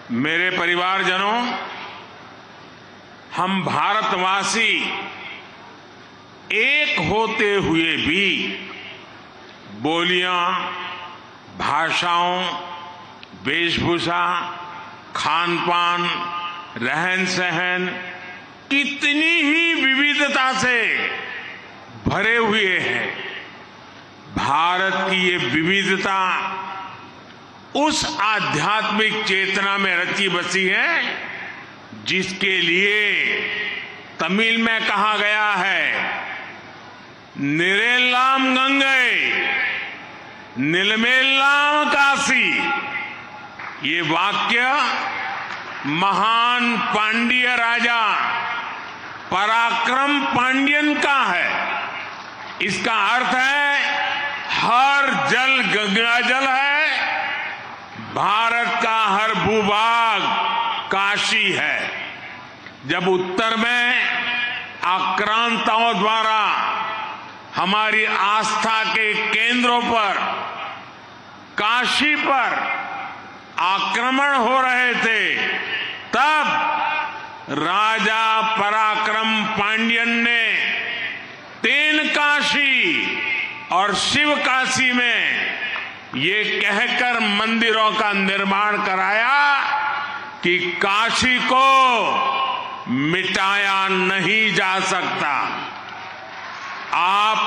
मेरे परिवारजनों, हम भारतवासी एक होते हुए भी बोलियां, भाषाओं, वेशभूषा, खान पान, रहन सहन, कितनी ही विविधता से भरे हुए हैं। भारत की ये विविधता उस आध्यात्मिक चेतना में रची बसी है जिसके लिए तमिल में कहा गया है, निरेलाम गंगे निलमेलाम काशी। ये वाक्य महान पांड्य राजा पराक्रम पांड्यन का है। इसका अर्थ है हर जल गंगा जल है, भारत का हर भूभाग काशी है। जब उत्तर में आक्रांताओं द्वारा हमारी आस्था के केंद्रों पर, काशी पर आक्रमण हो रहे थे, तब राजा पराक्रम पांड्यन ने तेनकाशी और शिवकाशी में ये कहकर मंदिरों का निर्माण कराया कि काशी को मिटाया नहीं जा सकता। आप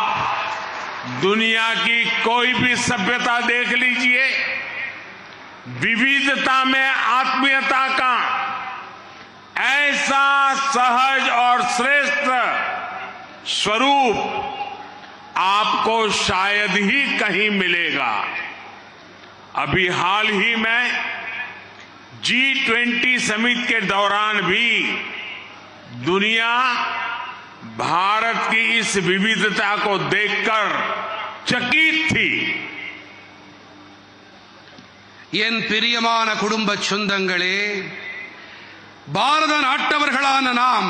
दुनिया की कोई भी सभ्यता देख लीजिए, विविधता में आत्मीयता का ऐसा सहज और श्रेष्ठ स्वरूप आपको शायद ही कहीं मिलेगा। अभी हाल ही में G20 समिट के दौरान भी दुनिया भारत की इस विविधता को देखकर चकित थी। என் பிரியமான குடும்ப சொந்தங்களே, பாரத நாட்டவர்களான நாம்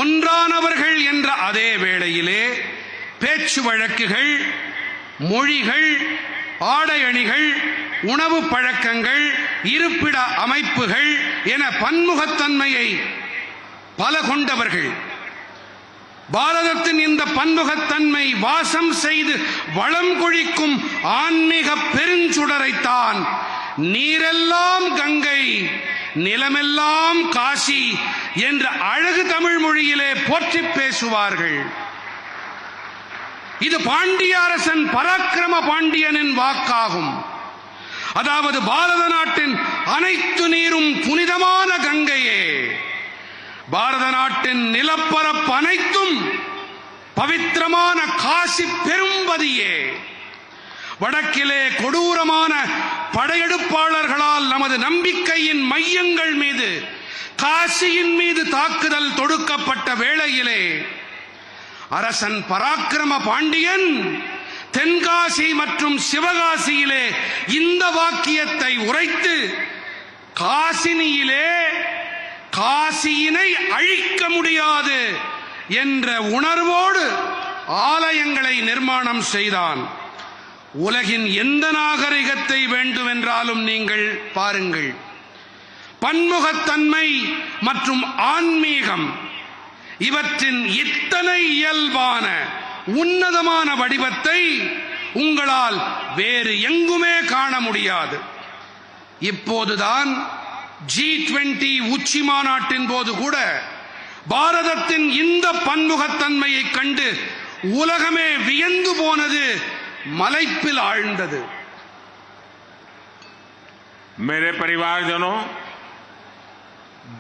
ஒன்றானவர்கள் என்ற அதே வேளையிலே பேச்சு வழக்குகள், மொழிகள், ஆடை அணிகள், உணவு பழக்கங்கள், இருப்பிட அமைப்புகள் என பன்முகத்தன்மையை பல கொண்டவர்கள். பாரதத்தின் இந்த பன்முகத்தன்மை வாசம் செய்து வளம் கொழிக்கும் ஆன்மீக பெருஞ்சுடரைத்தான் நீரெல்லாம் கங்கை, நிலமெல்லாம் காசி என்ற அழகு தமிழ் மொழியிலே போற்றி பேசுவார்கள். இது பாண்டிய அரசன் பராக்கிரம பாண்டியனின் வாக்காகும். அதாவது பாரத நாட்டின் அனைத்து நீரும் புனிதமான கங்கையே, பாரத நாட்டின் நிலப்பரப்பு அனைத்தும் பவித்திரமான காசி பெரும்பதியே. வடக்கிலே கொடூரமான படையெடுப்பாளர்களால் நமது நம்பிக்கையின் மையங்கள் மீது, காசியின் மீது தாக்குதல் தொடுக்கப்பட்ட வேளையிலே அரசன் பராக்கிரம பாண்டியன் தென்காசி மற்றும் சிவகாசியிலே இந்த வாக்கியத்தை உரைத்து காசினியிலே காசியினை அழிக்க முடியாது என்ற உணர்வோடு ஆலயங்களை நிர்மாணம் செய்தான். உலகின் எந்த நாகரிகத்தை வேண்டுமென்றாலும் நீங்கள் பாருங்கள், பன்முகத்தன்மை மற்றும் ஆன்மீகம் இவற்றின் இத்தனை இயல்பான உன்னதமான வடிவத்தை உங்களால் வேறு எங்குமே காண முடியாது. இப்போதுதான் G20 உச்சி மாநாட்டின் போது கூட பாரதத்தின் இந்த பன்முகத்தன்மையை கண்டு உலகமே வியந்து போனது, மலைப்பில் ஆழ்ந்தது. मेरे परिवारजनों,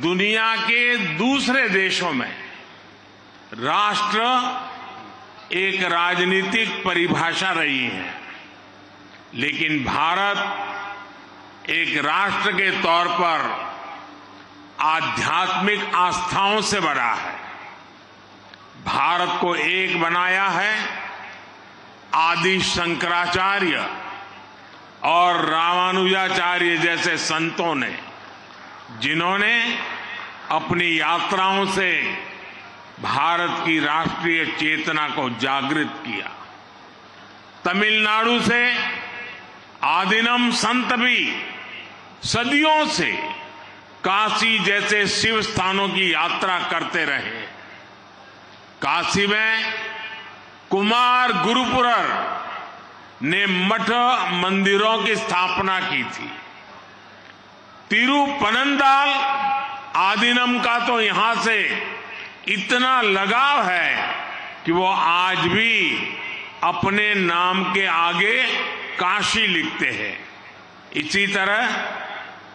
दुनिया के दूसरे देशों में राष्ट्र एक राजनीतिक परिभाषा रही है, लेकिन भारत एक राष्ट्र के तौर पर आध्यात्मिक आस्थाओं से बड़ा है। भारत को एक बनाया है आदि शंकराचार्य और रामानुजाचार्य जैसे संतों ने, जिन्होंने अपनी यात्राओं से भारत की राष्ट्रीय चेतना को जागृत किया। तमिलनाडु से आदिनम संत भी सदियों से काशी जैसे शिव स्थानों की यात्रा करते रहे। काशी में कुमार गुरुपुरर ने मठ मंदिरों की स्थापना की थी। तिरुपनंदाल आदीनम का तो यहां से इतना लगाव है कि वो आज भी अपने नाम के आगे काशी लिखते हैं। इसी तरह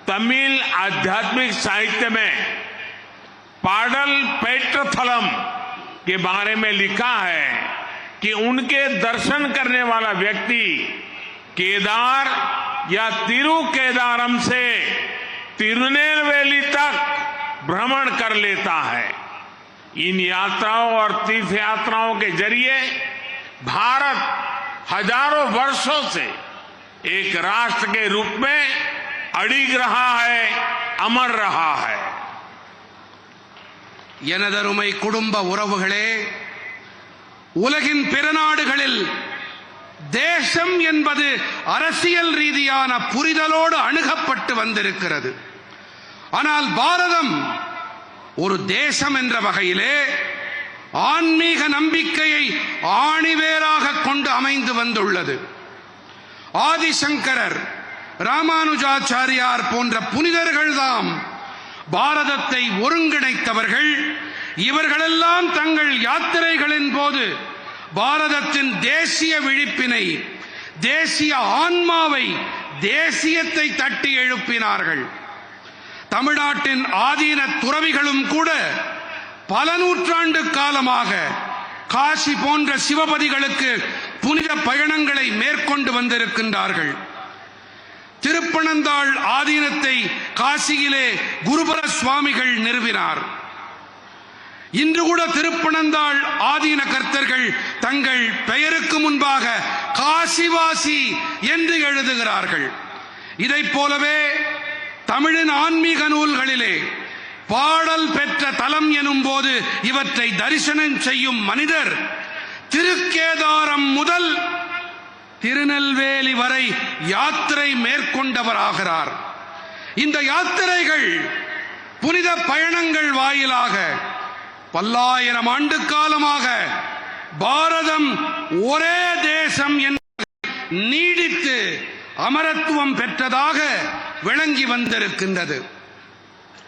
तमिल आध्यात्मिक साहित्य में पाडल पेट्रथलम के बारे में लिखा है कि उनके दर्शन करने वाला व्यक्ति केदार या तिरुकेदारम से तिरुनेलवेली तक भ्रमण कर लेता है। इन यात्राओं और तीर्थ यात्राओं के जरिए भारत हजारों वर्षों से एक राष्ट्र के रूप में अडिग रहा है, अमर रहा है। எனதருமை குடும்ப உறவுகளே, உலகின் பிற நாடுகளில் தேசம் என்பது அரசியல் ரீதியான புரிதலோடு அணுகப்பட்டு வந்திருக்கிறது. ஆனால் பாரதம் ஒரு தேசம் என்ற வகையிலே ஆன்மீக நம்பிக்கையை ஆணிவேராக கொண்டு அமைந்து வந்துள்ளது. ஆதிசங்கரர், ராமானுஜாச்சாரியார் போன்ற புனிதர்கள்தாம் பாரதத்தை ஒருங்கிணைத்தவர்கள். இவர்களெல்லாம் தங்கள் யாத்திரைகளின் போது பாரதத்தின் தேசிய விழிப்பினை, தேசிய ஆன்மாவை, தேசியத்தை தட்டி எழுப்பினார்கள். தமிழ்நாட்டின் ஆதீன துறவிகளும் கூட பல நூற்றாண்டு காலமாக காசி போன்ற சிவபதிகளுக்கு புனித பயணங்களை மேற்கொண்டு வந்திருக்கின்றார்கள். திருப்பனந்தாள் ஆதீனத்தை காசியிலே குருபர சுவாமிகள் நிறுவினார். இன்று கூட திருப்பனந்தாள் ஆதீன கர்த்தர்கள் தங்கள் பெயருக்கு முன்பாக காசிவாசி என்று எழுதுகிறார்கள். இதைப் போலவே தமிழின் ஆன்மீக நூல்களிலே பாடல் பெற்ற தலம் எனும் போது இவற்றை தரிசனம் செய்யும் மனிதர் திருக்கேதாரம் முதல் திருநெல்வேலி வரை யாத்திரை மேற்கொண்டவராகிறார். இந்த யாத்திரைகள், புனித பயணங்கள் வாயிலாக பல்லாயிரம் ஆண்டு காலமாக பாரதம் ஒரே தேசம் என்று நீடித்து அமரத்துவம் பெற்றதாக விளங்கி வந்திருக்கின்றது.